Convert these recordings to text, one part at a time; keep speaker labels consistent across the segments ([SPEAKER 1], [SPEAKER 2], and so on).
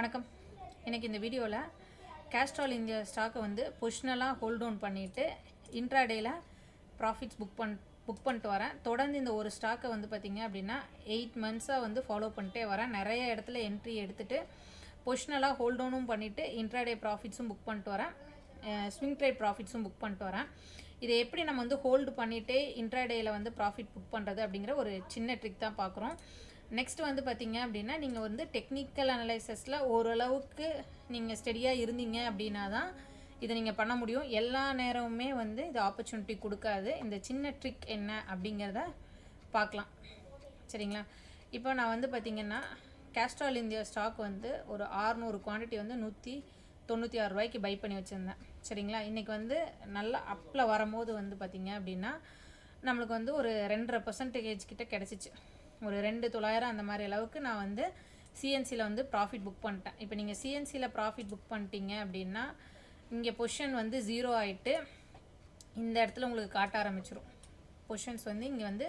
[SPEAKER 1] வணக்கம். எனக்கு இந்த வீடியோவில் கேஸ்ட்ரால் இந்தியா ஸ்டாக்கை வந்து பொசிஷனலாக ஹோல்ட் டவுன் பண்ணிவிட்டு இன்ட்ராடேயில் ப்ராஃபிட்ஸ் புக் பண்ணிட்டு வரேன். தொடர்ந்து இந்த ஒரு ஸ்டாக்கை வந்து பார்த்திங்க அப்படின்னா 8 மந்த்ஸாக வந்து ஃபாலோ பண்ணிட்டே வரேன். நிறைய இடத்துல என்ட்ரி எடுத்துகிட்டு பொசிஷனலாக ஹோல்ட் டவுனும் பண்ணிவிட்டு இன்ட்ராடே ப்ராஃபிட்ஸும் புக் பண்ணிட்டு வரேன். ஸ்விங் ட்ரேட் ப்ராஃபிட்ஸும் புக் பண்ணிட்டு வரேன். இதை எப்படி நம்ம வந்து ஹோல்டு பண்ணிவிட்டு இன்ட்ராடேயில் வந்து ப்ராஃபிட் புக் பண்ணுறது அப்படிங்கிற ஒரு சின்ன ட்ரிக் தான் பார்க்குறோம். நெக்ஸ்ட் வந்து பார்த்திங்க அப்படின்னா நீங்கள் வந்து டெக்னிக்கல் அனலைசஸில் ஓரளவுக்கு நீங்கள் ஸ்டெடியாக இருந்தீங்க அப்படின்னா தான் இதை நீங்கள் பண்ண முடியும். எல்லா நேரமுமே வந்து இது ஆப்பர்ச்சுனிட்டி கொடுக்காது. இந்த சின்ன ட்ரிக் என்ன அப்படிங்கிறத பார்க்கலாம், சரிங்களா? இப்போ நான் வந்து பார்த்திங்கன்னா கேஸ்ட்ரால் இந்தியா ஸ்டாக் வந்து ஒரு 600 குவான்டிட்டி வந்து 196 ரூபாய்க்கு பை பண்ணி வச்சுருந்தேன், சரிங்களா? இன்றைக்கி வந்து நல்லா அப்பில் வரும்போது வந்து பார்த்திங்க அப்படின்னா நம்மளுக்கு வந்து ஒரு 2.5% கிட்ட கிடச்சிச்சு. ஒரு 2,900 அந்த மாதிரி அளவுக்கு நான் வந்து சிஎன்சியில் வந்து ப்ராஃபிட் புக் பண்ணிட்டேன். இப்போ நீங்கள் சிஎன்சியில் ப்ராஃபிட் புக் பண்ணிட்டீங்க அப்படின்னா இங்கே பொசிஷன் வந்து 0 ஆகிட்டு இந்த இடத்துல உங்களுக்கு காட்ட ஆரம்பிச்சிடும். பொசிஷன்ஸ் வந்து இங்கே வந்து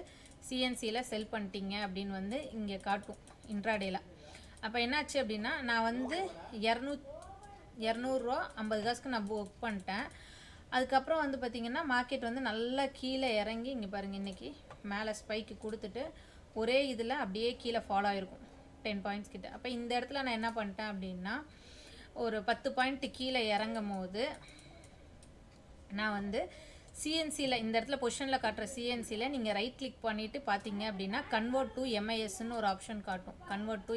[SPEAKER 1] சிஎன்சியில் செல் பண்ணிட்டீங்க அப்படின்னு வந்து இங்கே காட்டும் இன்ட்ராடேயில். அப்போ என்னாச்சு அப்படின்னா நான் வந்து 200 ரூபா 50 காசுக்கு நான் புக் பண்ணிட்டேன். அதுக்கப்புறம் வந்து பார்த்திங்கன்னா மார்க்கெட் வந்து நல்லா கீழே இறங்கி இங்கே பாருங்கள், இன்றைக்கி மேலே ஸ்பைக்கு கொடுத்துட்டு ஒரே இதில் அப்படியே கீழே ஃபாலோ ஆகிருக்கும் 10 பாயிண்ட்ஸ் கிட்ட. அப்போ இந்த இடத்துல நான் என்ன பண்ணிட்டேன் அப்படின்னா ஒரு 10 பாயிண்ட் கீழே இறங்கும் போது நான் வந்து சிஎன்சியில் இந்த இடத்துல பொசிஷனில் காட்டுற சிஎன்சியில் நீங்கள் ரைட் கிளிக் பண்ணிவிட்டு பார்த்தீங்க அப்படின்னா கன்வெர்ட் டு எம்ஐஎஸ்ன்னு ஒரு ஆப்ஷன் காட்டும். கன்வெர்ட் டு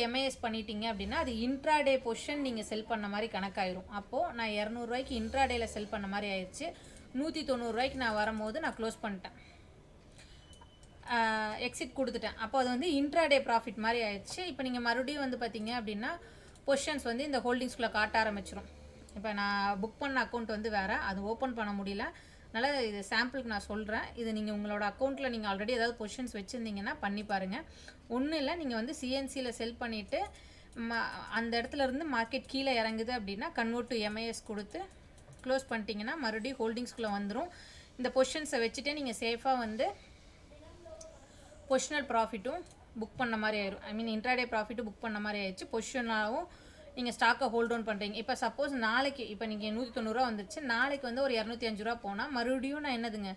[SPEAKER 1] எம்ஐஎஸ் பண்ணிட்டீங்க அப்படின்னா அது இன்ட்ராடே பொசிஷன் நீங்கள் செல் பண்ண மாதிரி கணக்காயிரும். அப்போது நான் 200 ரூபாய்க்கு இன்ட்ராடேயில் செல் பண்ண மாதிரி ஆயிடுச்சு. 190 ரூபாய்க்கு நான் வரும்போது நான் க்ளோஸ் பண்ணிட்டேன், எக்ஸிட் கொடுத்துட்டேன். அப்போ அது வந்து இன்ட்ராடே ப்ராஃபிட் மாதிரி ஆயிடுச்சு. இப்போ நீங்கள் மறுபடியும் வந்து பார்த்தீங்க அப்படின்னா பொசிஷன்ஸ் வந்து இந்த ஹோல்டிங்ஸ்குள்ளே காட்ட ஆரம்பிச்சிடும். இப்போ நான் புக் பண்ண அக்கௌண்ட் வந்து வேறு, அது ஓப்பன் பண்ண முடியல. அதனால் இது சாம்பிளுக்கு நான் சொல்கிறேன். இது நீங்கள் உங்களோட அக்கௌண்ட்டில் நீங்கள் ஆல்ரெடி ஏதாவது பொசிஷன்ஸ் வச்சுருந்தீங்கன்னா பண்ணி பாருங்கள். ஒன்றும் இல்லை, நீங்கள் வந்து சிஎன்சியில் செல் பண்ணிவிட்டு அந்த இடத்துல இருந்து மார்க்கெட் கீழே இறங்குது அப்படின்னா கன்வெர்ட் டு எம்ஐஎஸ் கொடுத்து க்ளோஸ் பண்ணிட்டீங்கன்னா மறுபடியும் ஹோல்டிங்ஸ்குள்ளே வந்துடும். இந்த பொசிஷன்ஸை வச்சுட்டே நீங்கள் சேஃபாக வந்து பொசிஷனல் ப்ராஃபிட்டும் புக் பண்ண மாதிரி ஆயிடும். ஐ மீன் இன்ட்ராடே ப்ராஃபிட்டும் புக் பண்ண மாதிரி ஆயிடுச்சு. பொசிஷனாகவும் நீங்கள் ஸ்டாக்கை ஹோல்ட் டவுன் பண்ணுறீங்க. இப்போ சப்போஸ் நாளைக்கு இப்போ நீங்கள் 190 ரூபா வந்துருச்சு, நாளைக்கு வந்து ஒரு 205 ரூபா போனால் மறுபடியும் நான் என்னதுங்க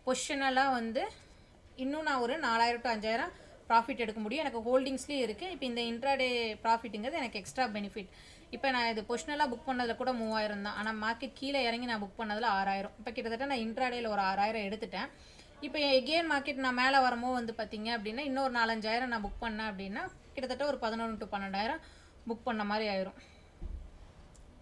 [SPEAKER 1] பொசிஷனலாக வந்து இன்னும் நான் ஒரு 4000 to 5000 ப்ராஃபிட் எடுக்க முடியும். எனக்கு ஹோல்டிங்ஸ்லேயே இருக்குது. இப்போ இந்த இன்ட்ராடே ப்ராஃபிட்டுங்கிறது எனக்கு எக்ஸ்ட்ரா பெனிஃபிட். இப்போ நான் இது பொசிஷனலாக புக் பண்ணதில் கூட 3000 தான், ஆனால் மார்க்கெட் கீழே இறங்கி நான் புக் பண்ணதில் 6000. இப்போ கிட்டத்தட்ட நான் இன்ட்ராடேயில் ஒரு 6000 எடுத்துட்டேன். இப்போ எகெயின் மார்க்கெட் நான் மேலே வரும்போது வந்து பார்த்தீங்க அப்படின்னா இன்னொரு 4-5000 நான் புக் பண்ணேன் அப்படின்னா கிட்டத்தட்ட ஒரு 11 to 12,000 புக் பண்ண மாதிரி ஆயிரும்.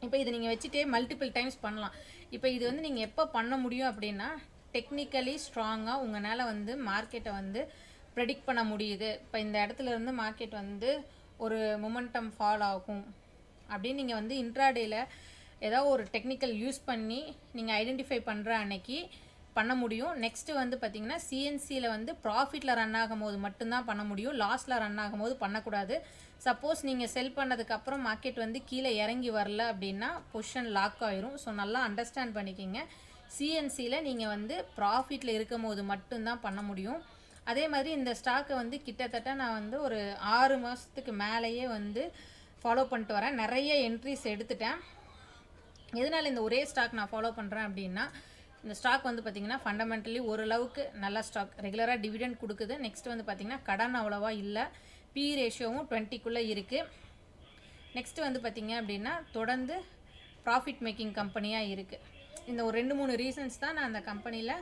[SPEAKER 1] இப்போ இது நீங்கள் வச்சுட்டே மல்டிபிள் டைம்ஸ் பண்ணலாம். இப்போ இது வந்து நீங்கள் எப்போ பண்ண முடியும் அப்படின்னா டெக்னிக்கலி ஸ்ட்ராங்காக உங்களால் வந்து மார்க்கெட்டை வந்து ப்ரெடிக்ட் பண்ண முடியுது. இப்போ இந்த இடத்துல இருந்து மார்க்கெட் வந்து ஒரு மொமெண்டம் ஃபால் ஆகும் அப்படின்னு நீங்கள் வந்து இன்ட்ராடேயில் ஏதாவது ஒரு டெக்னிக்கல் யூஸ் பண்ணி நீங்கள் ஐடென்டிஃபை பண்ணுற அன்னைக்கு பண்ண முடியும். நெக்ஸ்ட்டு வந்து பார்த்திங்கன்னா சிஎன்சியில் வந்து ப்ராஃபிட்டில் ரன் ஆகும் போது மட்டும்தான் பண்ண முடியும், லாஸில் ரன் ஆகும் போது பண்ணக்கூடாது. சப்போஸ் நீங்கள் செல் பண்ணதுக்கப்புறம் மார்க்கெட் வந்து கீழே இறங்கி வரல அப்படின்னா பொசிஷன் லாக் ஆயிரும். ஸோ நல்லா அண்டர்ஸ்டாண்ட் பண்ணிக்கிங்க. சிஎன்சியில் நீங்கள் வந்து ப்ராஃபிட்டில் இருக்கும் போது மட்டும்தான் பண்ண முடியும். அதே மாதிரி இந்த ஸ்டாக்கை வந்து கிட்டத்தட்ட நான் வந்து ஒரு 6 மாதத்துக்கு மேலேயே வந்து ஃபாலோ பண்ணிட்டு வரேன். நிறைய என்ட்ரிஸ் எடுத்துட்டேன். எதனால் இந்த ஒரே ஸ்டாக் நான் ஃபாலோ பண்ணுறேன் அப்படின்னா இந்த ஸ்டாக் வந்து பார்த்திங்கன்னா ஃபண்டமெண்டலி ஓரளவுக்கு நல்ல ஸ்டாக், ரெகுலராக டிவிடெண்ட் கொடுக்குது. நெக்ஸ்ட் வந்து பார்த்திங்கன்னா கடன் அவ்வளோவா இல்லை, பி ரேஷியோவும் 20க்குள்ளே இருக்குது. நெக்ஸ்ட் வந்து பார்த்திங்க அப்படின்னா தொடர்ந்து ப்ராஃபிட் மேக்கிங் கம்பெனியாக இருக்குது. இந்த ஒரு 2-3 ரீசன்ஸ் தான் நான் அந்த கம்பெனியில்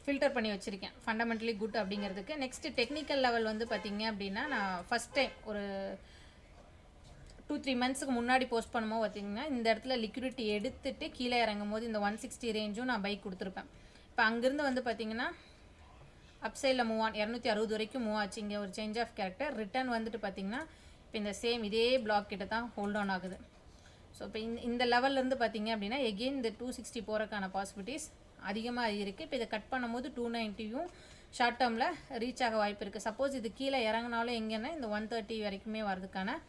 [SPEAKER 1] ஃபில்டர் பண்ணி வச்சுருக்கேன் ஃபண்டமெண்டலி குட் அப்படிங்கிறதுக்கு. நெக்ஸ்ட்டு டெக்னிக்கல் லெவல் வந்து பார்த்திங்க அப்படின்னா நான் ஃபஸ்ட் டைம் ஒரு 2-3 மந்த்ஸுக்கு முன்னாடி போஸ்ட் பண்ணும்போது பார்த்திங்கன்னா இந்த இடத்துல லிக்விடிட்டி எடுத்துகிட்டு கீழே இறங்கும் போது இந்த 160 ரேஞ்சும் நான் பை கொடுத்துருப்பேன். இப்போ அங்கேருந்து வந்து பார்த்திங்கன்னா அப்சைடில் மூவ் ஆன் 260 வரைக்கும் மூவ் ஆச்சு. இங்கே ஒரு சேஞ்ச் ஆஃப் கேரக்டர் ரிட்டர்ன் வந்துட்டு பார்த்திங்கன்னா இப்போ இந்த சேம் இதே பிளாக் கிட்ட தான் ஹோல்ட் ஆன் ஆகுது. ஸோ இப்போ இந்த லெவல்லேருந்து பார்த்திங்க அப்படின்னா எகெயின் இந்த 260 போகிறக்கான பாசிபிலிட்டிஸ் அதிகமாக இருக்குது. இப்போ இதை கட் பண்ணும்போது 290யும் ஷார்ட் டேர்மில் ரீச் ஆக வாய்ப்பு இருக்குது. சப்போஸ் இது கீழே இறங்கினாலும் எங்கன்னா இந்த 130 வரைக்குமே வரதுக்கான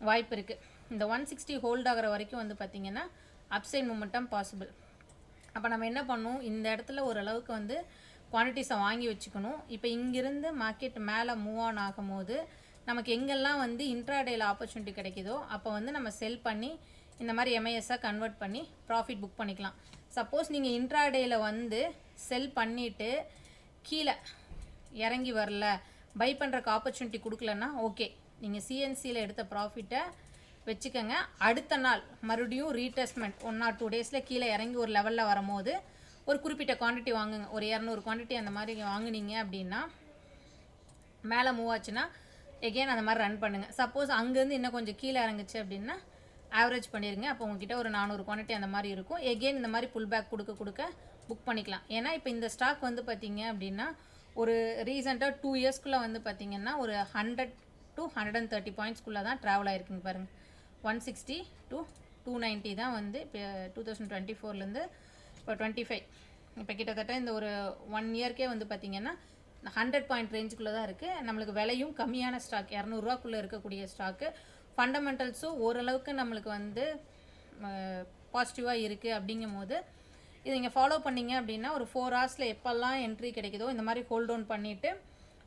[SPEAKER 1] வாய்ப்பு இருக்குது. இந்த 160 ஹோல்ட் ஆகிற வரைக்கும் வந்து பார்த்திங்கன்னா அப்சைட் மூமெண்டம் பாசிபிள். அப்போ நம்ம என்ன பண்ணணும், இந்த இடத்துல ஓரளவுக்கு வந்து குவான்டிட்டிஸை வாங்கி வச்சுக்கணும். இப்போ இங்கிருந்து மார்க்கெட் மேலே மூவ் ஆன் ஆகும் போது நமக்கு எங்கெல்லாம் வந்து இன்ட்ராடேயில் ஆப்பர்ச்சுனிட்டி கிடைக்குதோ அப்போ வந்து நம்ம செல் பண்ணி இந்த மாதிரி எம்ஐஎஸ்ஸாக கன்வெர்ட் பண்ணி ப்ராஃபிட் புக் பண்ணிக்கலாம். சப்போஸ் நீங்கள் இன்ட்ராடேயில் வந்து செல் பண்ணிவிட்டு கீழே இறங்கி வரல, பை பண்ணுறக்கு ஆப்பர்ச்சுனிட்டி கொடுக்கலன்னா ஓகே, நீங்கள் சிஎன்சியில் எடுத்த ப்ராஃபிட்டை வச்சுக்கோங்க. அடுத்த நாள் மறுபடியும் ரீடெஸ்ட்மெண்ட் 1 or 2 டேஸில் கீழே இறங்கி ஒரு லெவலில் வரும்போது ஒரு குறிப்பிட்ட குவான்டிட்டி வாங்குங்க. ஒரு 200 குவான்டிட்டி அந்த மாதிரி வாங்குனீங்க அப்படின்னா மேலே மூவ் ஆச்சுன்னா எகெயின் அந்த மாதிரி ரன் பண்ணுங்கள். சப்போஸ் அங்கேருந்து இன்னும் கொஞ்சம் கீழே இறங்குச்சு அப்படின்னா ஆவரேஜ் பண்ணிடுங்க. அப்போ உங்ககிட்ட ஒரு 400 குவான்டிட்டி அந்த மாதிரி இருக்கும். எகெயின் இந்த மாதிரி புல் பேக் கொடுக்க புக் பண்ணிக்கலாம். ஏன்னா இப்போ இந்த ஸ்டாக் வந்து பார்த்தீங்க அப்படின்னா ஒரு ரீசெண்டாக 2 இயர்ஸ்க்குள்ளே வந்து பார்த்தீங்கன்னா ஒரு 100 to 130 பாயிண்ட்ஸ்க்குள்ளே தான் ட்ராவல் ஆகிருக்குங்க பாருங்கள். 160 to 290 தான் வந்து இப்போ 2024லேருந்து இப்போ 25, இப்போ கிட்டத்தட்ட இந்த ஒரு 1 இயர்க்கே வந்து பார்த்திங்கன்னா 100 பாயிண்ட் ரேஞ்சுக்குள்ளே தான் இருக்குது. நம்மளுக்கு விலையும் கம்மியான ஸ்டாக், 200 ரூபாக்குள்ளே இருக்கக்கூடிய ஸ்டாக்கு. ஃபண்டமெண்டல்ஸும் ஓரளவுக்கு நம்மளுக்கு வந்து பாசிட்டிவாக இருக்குது. அப்படிங்கும் போது இதை நீங்கள் ஃபாலோ பண்ணிங்க அப்படின்னா ஒரு 4 ஹவர்ஸில் எப்போல்லாம் என்ட்ரி கிடைக்குதோ இந்த மாதிரி ஹோல்ட் டவுன் பண்ணிவிட்டு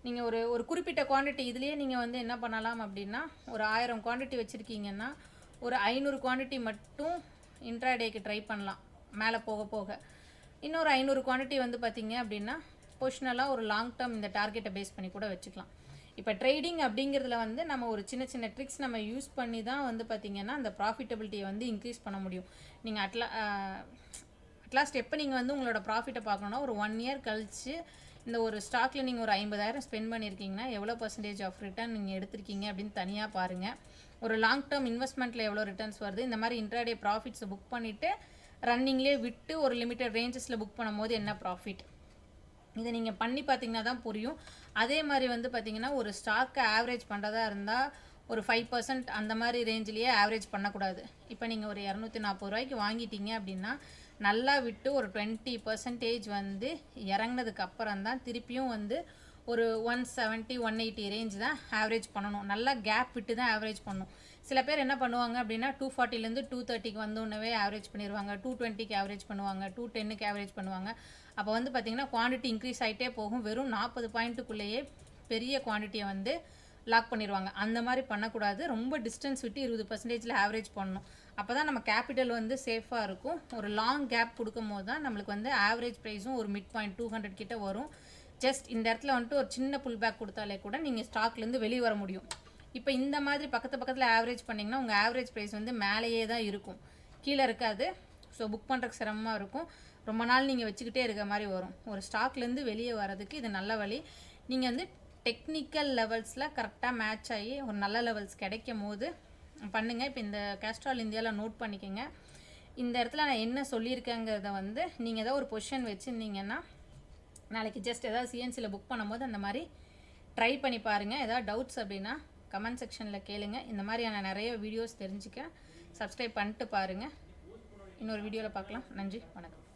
[SPEAKER 1] நீங்கள் ஒரு குறிப்பிட்ட குவான்டிட்டி இதுலேயே நீங்கள் வந்து என்ன பண்ணலாம் அப்படின்னா ஒரு 1000 குவான்டிட்டி வச்சுருக்கீங்கன்னா ஒரு 500 குவான்டிட்டி மட்டும் இன்ட்ராடேக்கு ட்ரை பண்ணலாம். மேலே போக போக இன்னொரு 500 குவான்டிட்டி வந்து பார்த்தீங்க அப்படின்னா பொசிஷனலாக ஒரு லாங் டேர்ம் இந்த டார்கெட்டை பேஸ் பண்ணி கூட வச்சுக்கலாம். இப்போ ட்ரேடிங் அப்படிங்கிறதுல வந்து நம்ம ஒரு சின்ன சின்ன ட்ரிக்ஸ் நம்ம யூஸ் பண்ணி தான் வந்து பார்த்திங்கன்னா அந்த ப்ராஃபிட்டபிலிட்டியை வந்து இன்க்ரீஸ் பண்ண முடியும். நீங்கள் அட்லாஸ்ட் எப்போ நீங்கள் வந்து உங்களோட ப்ராஃபிட்டை பார்க்கணுன்னா ஒரு 1 இயர் கழிச்சு இந்த ஒரு ஸ்டாக்கில் நீங்கள் ஒரு 50,000 ஸ்பெண்ட் பண்ணியிருக்கீங்கன்னா எவ்வளோ பர்சன்டேஜ் ஆஃப் ரிட்டர்ன் நீங்கள் எடுத்திருக்கீங்க அப்படின்னு தனியாக பாருங்கள். ஒரு லாங் டேர்ம் இன்வெஸ்ட்மெண்ட்டில் எவ்வளோ ரிட்டர்ன்ஸ் வருது, இந்த மாதிரி இன்ட்ராடே ப்ராஃபிட்ஸை புக் பண்ணிவிட்டு ரன்னிங்லேயே விட்டு ஒரு லிமிட்டட் ரேஞ்சஸில் புக் பண்ணும்போது என்ன ப்ராஃபிட், இதை நீங்கள் பண்ணி பார்த்தீங்கன்னா தான் புரியும். அதே மாதிரி வந்து பார்த்திங்கன்னா ஒரு ஸ்டாக்கை ஆவரேஜ் பண்ணுறதா இருந்தால் ஒரு 5% அந்த மாதிரி ரேஞ்சிலேயே ஆவரேஜ் பண்ணக்கூடாது. இப்போ நீங்கள் ஒரு 240 ரூபாய்க்கு வாங்கிட்டீங்க அப்படின்னா நல்லா விட்டு ஒரு 20% வந்து இறங்கினதுக்கு அப்புறம் தான் திருப்பியும் வந்து ஒரு 170 180 ரேஞ்ச் தான் ஆவரேஜ் பண்ணணும். நல்லா கேப் விட்டு தான் ஆவரேஜ் பண்ணணும். சில பேர் என்ன பண்ணுவாங்க அப்படின்னா 240லேருந்து 230க்கு வந்தோடனே ஆவரேஜ் பண்ணிடுவாங்க, 220க்கு ஆவரேஜ் பண்ணுவாங்க, 210க்கு ஆவரேஜ் பண்ணுவாங்க. அப்போ வந்து பார்த்திங்கன்னா குவான்டிட்டி இன்க்ரீஸ் ஆகிட்டே போகும். வெறும் 40 பாயிண்ட்டுக்குள்ளேயே பெரிய குவான்டிட்டியை வந்து லாக் பண்ணிடுவாங்க. அந்த மாதிரி பண்ணக்கூடாது. ரொம்ப டிஸ்டன்ஸ் விட்டு 20%ல் ஆவரேஜ் பண்ணணும். அப்போ தான் நம்ம கேபிட்டல் வந்து சேஃபாக இருக்கும். ஒரு லாங் கேப் கொடுக்கும் போது தான் நம்மளுக்கு வந்து ஆவரேஜ் ப்ரைஸும் ஒரு மிட் பாயிண்ட் 200 கிட்ட வரும். ஜஸ்ட் இந்த இடத்துல வந்துட்டு ஒரு சின்ன புல் பேக் கொடுத்தாலே கூட நீங்கள் ஸ்டாக்லேருந்து வெளியே வர முடியும். இப்போ இந்த மாதிரி பக்கத்தில் ஆவரேஜ் பண்ணிங்கன்னா உங்கள் ஆவரேஜ் ப்ரைஸ் வந்து மேலேயே தான் இருக்கும், கீழே இருக்காது. ஸோ புக் பண்ணுறதுக்கு சிரமமாக இருக்கும். ரொம்ப நாள் நீங்கள் வச்சுக்கிட்டே இருக்க மாதிரி வரும். ஒரு ஸ்டாக்லேருந்து வெளியே வரதுக்கு இது நல்ல வழி. நீங்கள் வந்து டெக்னிக்கல் லெவல்ஸில் கரெக்டாக மேட்ச் ஆகி ஒரு நல்ல லெவல்ஸ் கிடைக்கும் போது பண்ணுங்கள். இப்போ இந்த கேஸ்ட்ரால் இந்தியாவில் நோட் பண்ணிக்கோங்க. இந்த இடத்துல நான் என்ன சொல்லியிருக்கேங்கிறத வந்து நீங்கள் ஏதாவது ஒரு பொசிஷன் வச்சுருந்தீங்கன்னா நாளைக்கு ஜஸ்ட் ஏதாவது சிஎன்சியில் புக் பண்ணும்போது அந்த மாதிரி ட்ரை பண்ணி பாருங்கள். ஏதாவது டவுட்ஸ் அப்படின்னா கமெண்ட் செக்ஷனில் கேளுங்க. இந்த மாதிரியான நிறைய வீடியோஸ் தெரிஞ்சுக்க சப்ஸ்கிரைப் பண்ணிட்டு பாருங்கள். இன்னொரு வீடியோவில் பார்க்கலாம். நன்றி, வணக்கம்.